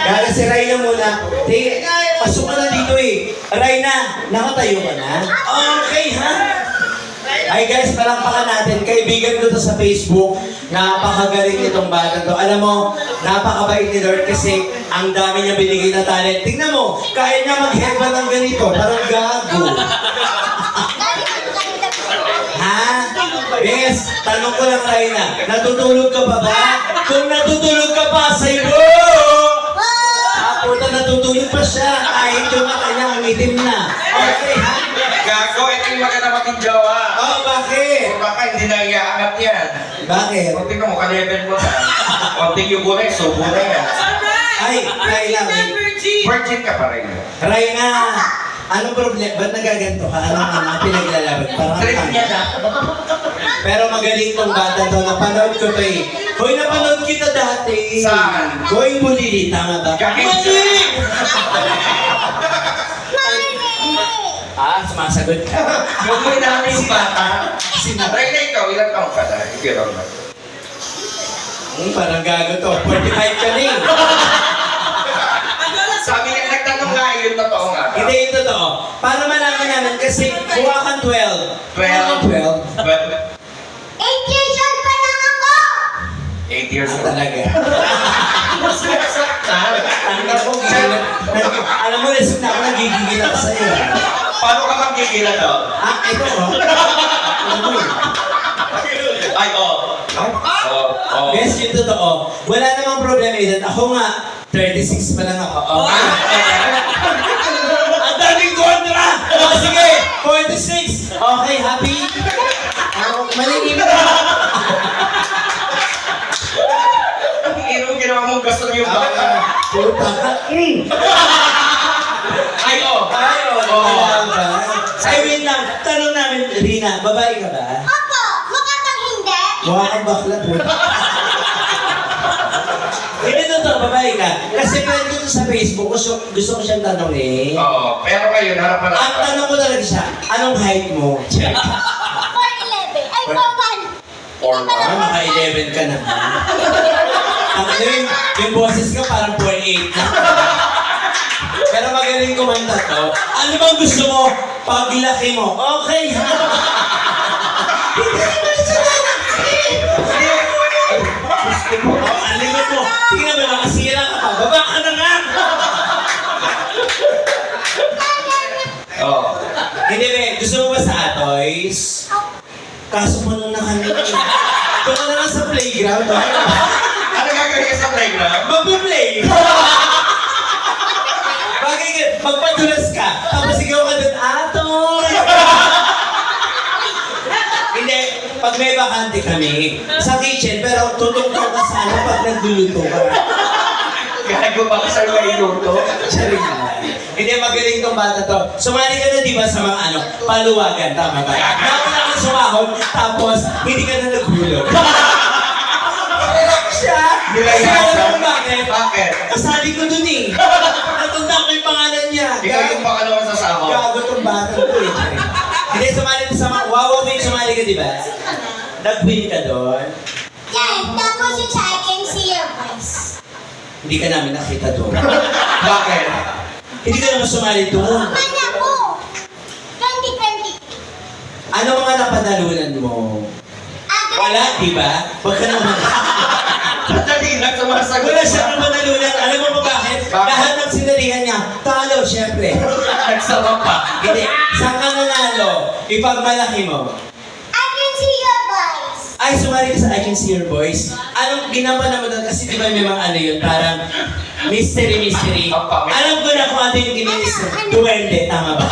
Kaya si Rayna muna. Pasok ka na dito eh. Rayna, nakatayo ka na? Okay, ha? Ay guys, palakpakan natin. Kaibigan ko to sa Facebook. Napakagaling nitong bata to. Alam mo, napakabait ni Lord kasi ang dami niya binigay na talent. Tingnan mo, kaya niya mag-headband ng ganito. Parang gago. Ha? Yes, tanong ko lang, Rayna. Natutulog ka pa ba? Kung natutulog ka pa, say bro! Puta, natutulog pa siya. Kahit yung mata niya, umitim na. Okay, ha? Gago, ito yung maganda maging jowa. Oh, bakit? Kung baka hindi na iaangat yan. Bakit? Kung tingnan mo, ka-level mo na. Konting yung gulay, subo na yan. Ay, Rayna. Virgin ka pa rin. Rayna, anong problema? Ba't nagaganto ka? Anong pinaglalaban? Parang Trip niya na. pero magaling tong bata to. Napanood ko to eh. Hoy, napanood kita dati. Saan? Going Bulili, tama ba? Mali! Sumasagot ka. Yung may namin yung bata. Ray na ikaw, ilang taong ka na? Ikaw na. Parang gago to. 45 ka na eh. Sabi niya, nagtanong nga yun, totoo nga. Hindi yung totoo. Para malaman namin kasi kuha kang 12. 12. 12. But, 8 years old pa lang ako! 8 years old. Talaga. Sinasaktan. Alam mo, lesson na ako nagigigil ako sa'yo. Paano ka magigila to? Ito oh. Alam mo yun. Ay, oh. Oh. Yes, yung totoo. Wala namang problema yun. Ako nga, 36 pa lang ako. Ang daming kontra! Sige, 46! Okay, happy? Malingin na. Ang ginawa mong gusto yung bata. Puta ka. Ay, oh. Ay, wait lang. Tanong namin, Rina, babae ka ba? Opo! Mukha kang hindi! Mukha kang bakla, puta. Hindi totoo, babae ka. Kasi pwede ko sa Facebook, gusto ko siyang tanongin. Oo, pero kayo, harapan Ang tanong ko talaga siya, anong height mo? Check. 4'11". Ay, 4'1". Maka-11 ka na. Yung boses ko parang 4'8 na. Pero magaling kumanta to. Ano bang gusto mo? Paglaki mo. Okay, ha? Hindi naman siya lalaki. Ang limot mo. Tingnan mo, nakasira ka pa. Baba ka na nga. Oo. Hindi, be. Gusto mo ba sa Atoys? Kaso mo nung nakanina. Ito ka na lang sa playground. Ano gagawin ka sa playground? Magpa-play. Bagay ka, magpadulas ka. Tapos ikaw ka doon, Atoy! Hindi, pag may bakante kami, sa kitchen, pero tutungtong ka sana pag nagluluto ka. Gago ba ka sa may luto? Charing na. Hindi, magaling tong bata to. Sumali ka na, di ba, sa mga paluwagan, tama ba? Nauna kang sumahod, tapos hindi ka na nagulo. Siya! Nilayasan. Alam mo bakit? Bakit? Kasali ko dun eh. Natunda ko yung pangalan niya. Ikaw yung pakalawa sa sahod. Gago tong bata ko eh. Hindi, sumali ka sa mga Wawa Win, sumali ka, di ba? Nag-win ka doon. Yes, tapos yung sa I Can See Your Voice. Hindi ka namin nakita doon. Bakit? Hindi ka naman sumali doon. Mana po! 2020. Ano mga napanalunan mo? Wala, di ba? Huwag ka naman. Dali lang sumasagot. Wala siyang napanalunan. Alam mo ba bakit? Bakit? Lahat ng sinalihan niya, talo, syempre. Nagsama pa. Hindi. Saan ka nanalo? Ipagmalaki mo. I Can See Your Voice. Ay, sumali ka sa I Can See Your Voice. Anong ginawa mo doon? Kasi di ba may mga ano yun, parang mystery. Alam ko na kung ano yung gininis. Duwende, tama ba?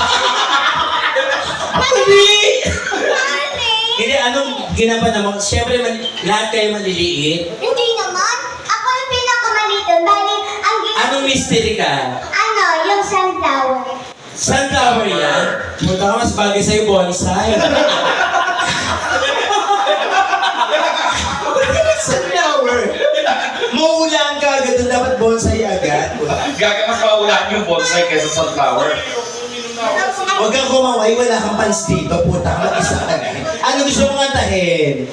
Hindi! Hindi, anong ginawa mo? Siyempre, lahat kayo maliliit. Hindi naman. Ako yung pinakamalito. Bali, ang Anong mystery ka? Ano, yung sunflower. Sunflower yan? Punta ka mas bagay sa'yo, bonsai. Sunflower! Mauulan ka agad, doon dapat bonsai agad. Gaga mas maulan yung bonsai kaysa sunflower. Huwag kang kumaway, wala kang pants dito, puta ka, mag-isa ka na. Ano gusto mong kantahin?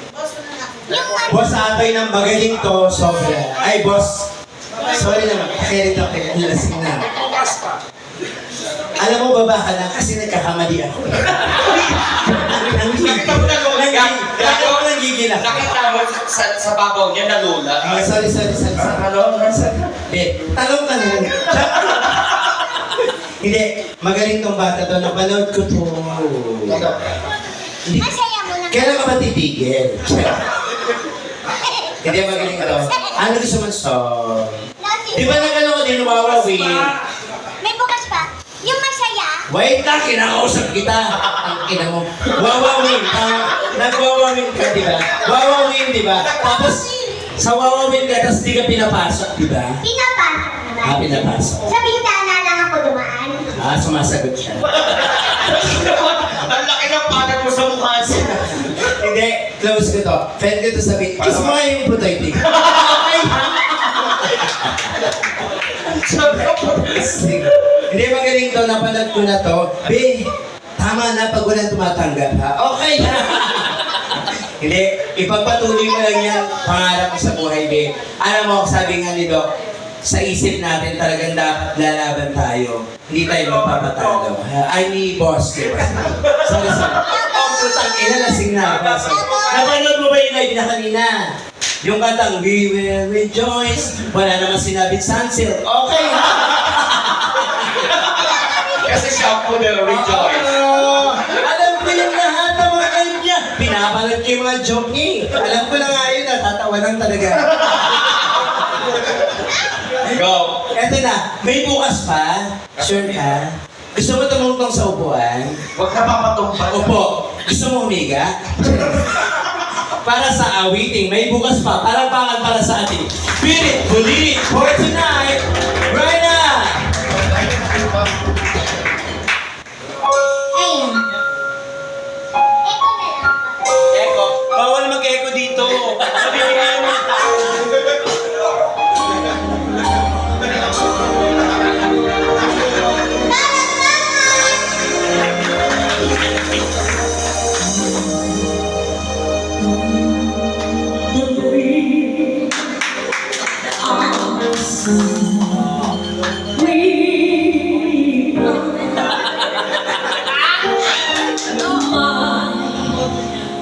Yung Boss Atoy ng magaling to, sobra. Ay, boss. Sorry naman. Pakirit ako kaya lasing na. Alam mo, baba ka na kasi nagkakamali ako. Nakita mo na lola. Nakita ko nang gigil ako. Nakita mo sa babaw niya na lola. Ah, sorry. Ano? Hindi, tanong ka na lang. Hindi, magaling tong bata to. Napanood ko to. Hindi. Masaya mo na. Kailan ka ba titigil? Hindi, magaling to. Ano gusto mo song? Di ba nagano ko din Wawawi? May bukas pa. Yung masaya. Wait na, kinakausap kita. Ang ina mo. Wawawin. Nagwawawin ka, di ba? Wawawin, di ba? Tapos, sa wawawin ka, tapos di ka pinapasok, di ba? Pinapasok naman. Ah, pinapasok. Sa bintana lang ako dumaan. Ah, sumasagot siya. Ang laki ng patat mo sa mukha siya. Hindi, close ko to. Friend ko to sabi, kiss mo nga yung putoy, tig. Ay! Hindi, magaling to. Napanood ko na to. Be, tama na pag walang tumatanggap, ha? Okay na. Hindi, ipagpatuloy mo lang yan. Pangarap mo sa buhay, be. Alam mo, sabi nga ni Doc, sa isip natin talagang dapat lalaban tayo. Hindi tayo magpapatalo. Ay, ni boss, di ba? Sorry. Oh, putang ina, lasing na ako. Napanood mo ba yung live na kanina? Yung kantang, we will rejoice. Wala naman sinabing sunset. Okay, ha? Kasi siya po na rejoice. Alam ko yung lahat ng mga live niya. Pinapanood ko yung mga joke niya. Alam ko na nga yun, natatawa lang talaga. Go. Eto na, may bukas pa. Sure ka? Gusto mo tumungtong sa upuan? Huwag na papatumpa. Opo. Gusto mo humiga? Para sa awiting, may bukas pa. Palakpakan para sa ating Spirit Bulit for tonight. Right now! Ayun. Eko na lang. Echo. Bawal mag-echo dito. Sabihin mo.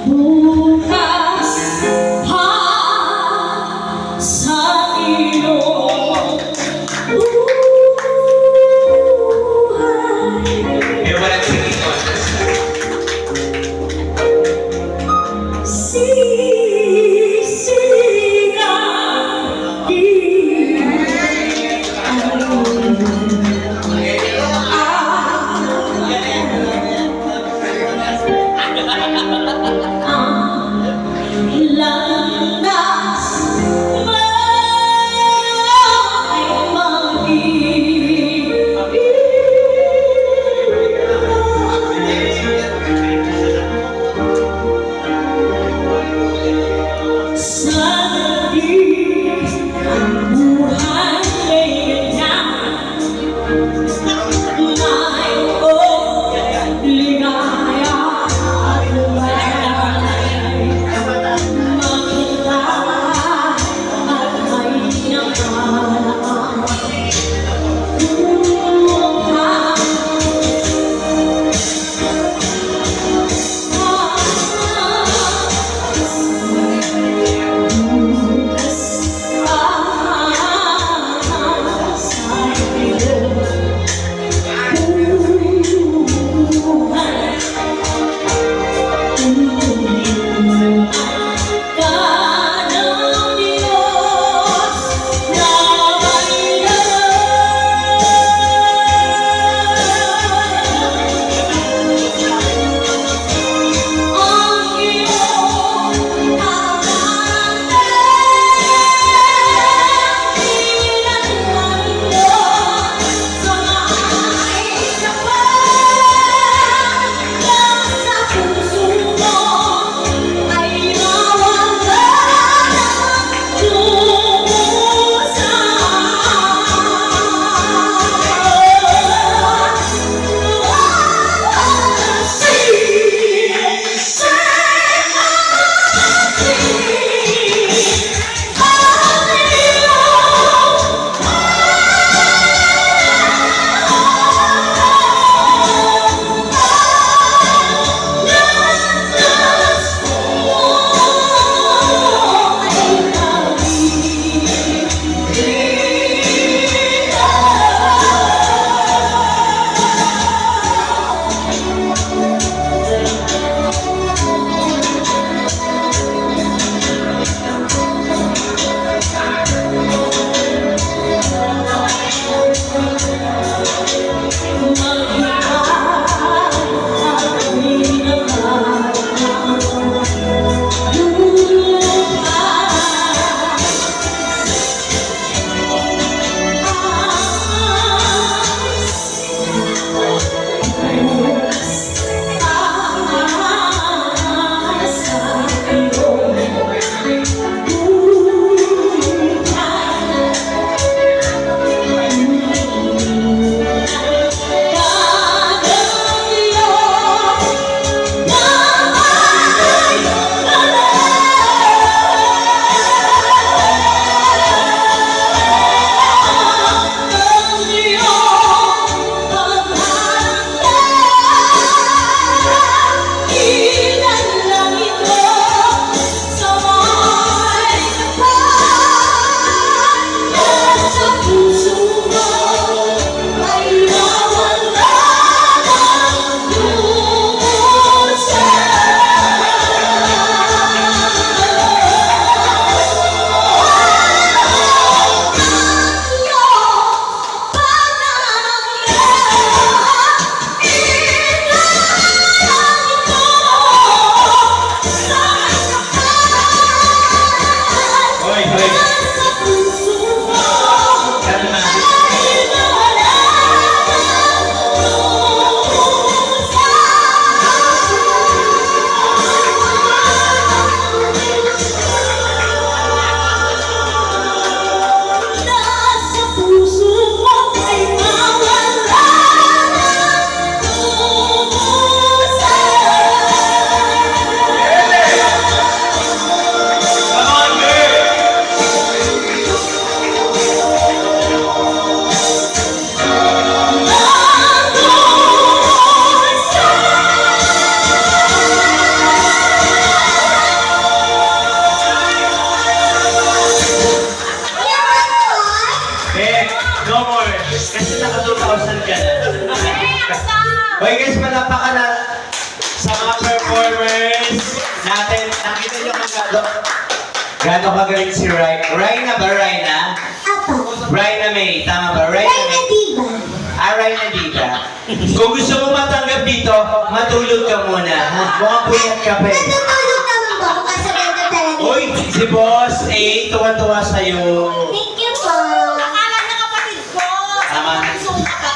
Bukas ha sa iyong buhay. Eh, walang singing. Sisigain No more. Kasi naka 2,000 ka na. Okay guys, palapakan na sa mga performers natin. Nakita niyo kung gano'n kagaling si Raina ba? Raina? Apa. Raina May. Tama ba? Raina Raina May. Diva. Raina Diva. Kung gusto mo matanggap dito, matulog ka muna. Ha? Mukhang puyat ka pa eh. Natutulog naman po ako kasi ganda talaga. Uy, si Boss A, tuwan-tuwa sa'yo. Thank you po. Akala na kapatid ko. Tama. Suka ka.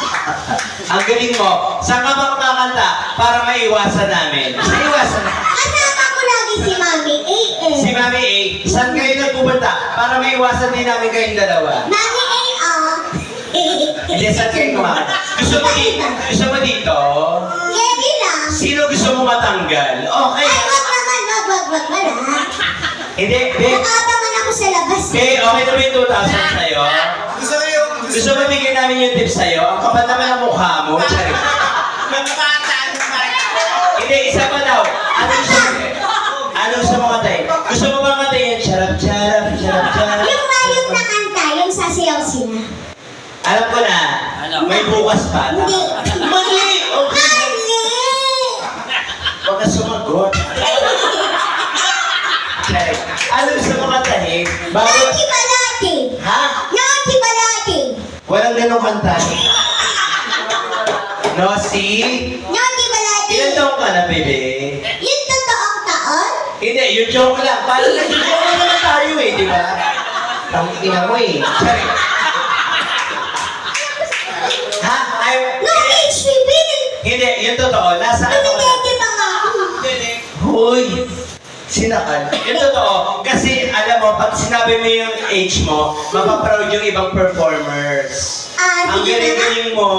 Ang galing mo. Saan ka ba kumakanta para maiwasan namin? Maiwasan na. Kasama ko lagi si Mami A. Si Mami A, saan kayo nagpupunta para maiwasan din namin kayong dalawa? Mami A, Hindi, saan kayo kumakanta? Gusto mo dito? Kevin lang. Sino gusto mo matanggal? Okay. Ay, wag naman, wag wala. Hindi, babe. Nakabangan ako sa labas. Okay, okay na ba yung 2,000 sa'yo? Gusto mo bigyan namin yung tips sa'yo? Ang kapal naman ang mukha mo. Sorry. Hindi, isa pa daw. Anong gusto mo katayin? Gusto mo ba katayin? Charap, charap, charap, charap. Yung mayroon na kanta, yung sasayaw sila. Alam ko na. May bukas pa. Hindi. Mali! Okay. Mali! Huwag ka sumagot. Okay. Ano gusto mo katayin? Bago... Naughty Balati. Ha? Naughty Balati. Walang ganong kanta. No, si? Naughty Balati. Ilan taong ka na, bebe? Yung totoong taon? Hindi, yung joke lang. Parang nag-joke lang naman tayo eh, di ba? Tangina mo eh. Sorry. Ha? No age limit. Hindi, yung totoo. Nasa ano ka na? Tumitete pa nga ako. Hoy! Sinakal. Yung totoo. Kasi alam mo, pag sinabi mo yung age mo, mapaproud yung ibang performers. Ang Sige na. galing-galing mo.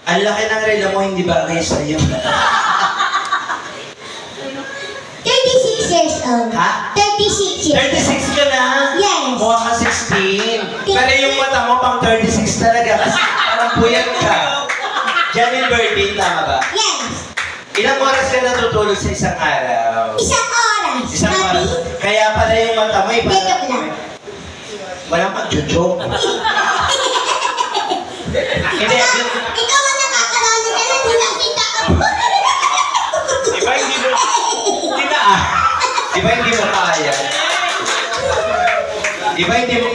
Ang laki ng relo mo, hindi ba kayo sa'yo? 36 years old. Ha? 36 years 36 ka na? Yes. Mukha ka 16. Pero yung mata mo pang 36 talaga kasi parang puyat ka. Janine Bertin, tama ba? Yes. Ilang oras ka natutulog sa isang araw? Isang oras. Isang Mami. oras. Kaya pala yung mata mo, Dito lang. walang pag-joke. Hindi, Ikaw ang nakakarami ka na, di nakita ka po. di ba hindi mo, di na ah. Di ba hindi mo kaya? Di ba hindi mo,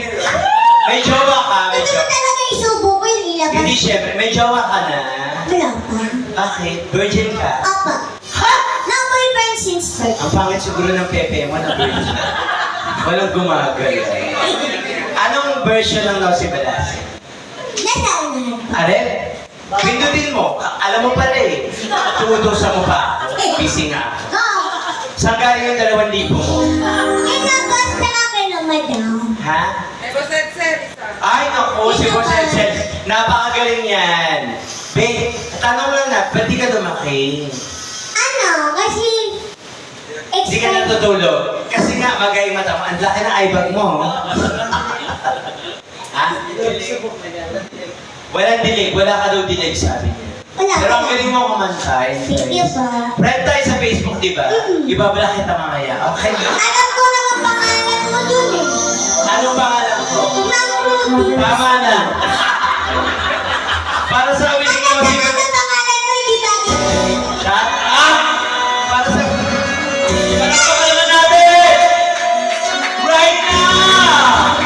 may jowa ka, may Ito jowa. talaga isubo ko yung ilabas. Hindi, syempre, may jowa ka na. Wala pa. Bakit? Virgin ka? Apa. Ha? Na-boyfriend since birth. Ang pangit siguro ng pepe mo na virgin. Walang gumagay. Anong version ng Nosy Balasik? Nasa unahan. Are? Pindutin mo. Alam mo pala eh. Tumutusan mo pa. Busy nga. Oo. Saan galing yung 2,000 mo? Inabas na ka kay na madam. Ha? Ay, naku, si Boss Edsel. Napakagaling yan. Be, tanong lang na, ba't di ka lumaki? Ano? Kasi... Di ka natutulog. Kasi nga, magay mata mo. Ang laki ng eyebag mo. Ha? Walang dilig. Wala ka daw dilig, sabi niya. Wala. Pero ang galing mo kumanta. Thank you pa. Friend tayo sa Facebook, di ba? Ibabala kita mamaya. Okay. Alam ko naman pangalan mo dun eh. Anong pangalan ko? Ma'am Rudy. Tama na. Para sa amin, ikaw Ano si... pangalan mo, di ba? Siya? Ah! Para sa... Palakpakan na natin! Right now!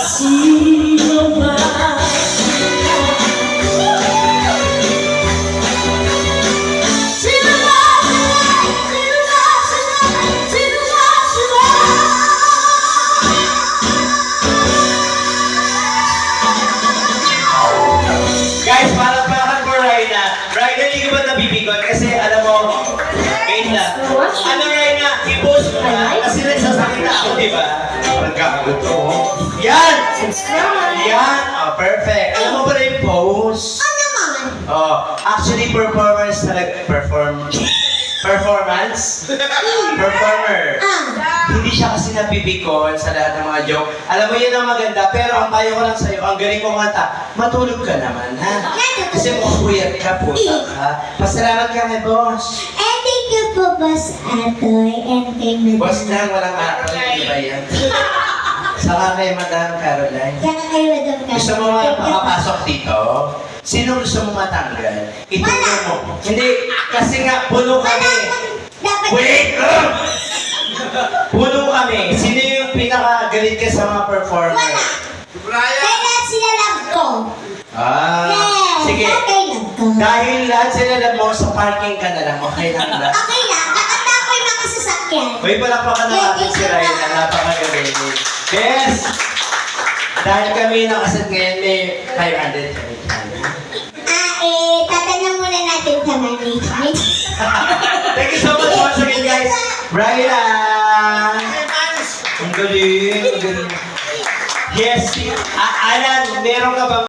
Sino ba? Sino ba sila? Guys, palakpakan po Raina. Raina, hindi ka ba nabibigod? Kasi alam mo, wait lang. Ano Raina, i-post mo na. Kasi nagsasakit na ako, di ba? Pagkakaguto. Yan! Yan! Oh, perfect. Alam mo ba na yung pose? Ano naman? Oh, actually, performance talaga. Performance? Performer. Hindi siya kasi nabibikon sa lahat ng mga joke. Alam mo yun ang maganda, pero ang payo ko lang sa'yo, ang galing mo mata, matulog ka naman, ha? Kasi mukhang puyat ka, putak, ha? Pasalamat ka kay boss. Thank you po, Boss Atoy, and kay Madam. Boss lang, walang araw, iba yan. Saka kay Madam Caroline. Saka kay Madam Carmen. Gusto mo makapasok dito? Sino gusto mo matanggal? Itulong mo. Hindi, kasi nga, puno kami. Dapat... Wait lang! Puno kami. Sino yung pinakagalit ka sa mga performer? Wala. Kaya sila love ko. Ah, Yes, sige. okay love ko. Dahil lahat sila alam mo, sa parking ka na lang. Okay lang ba? Okay lang, kakanta ko yung mga sasakyan. Uy, palakpakan na natin si Ryan. Napakagaling. Yes! Dahil kami nakasat ngayon, may 500 kami. Tatanong muna natin sa management. Thank you so much once again, guys. Ryan! Ang galing. Ang galing. Yes. Alan, meron ka bang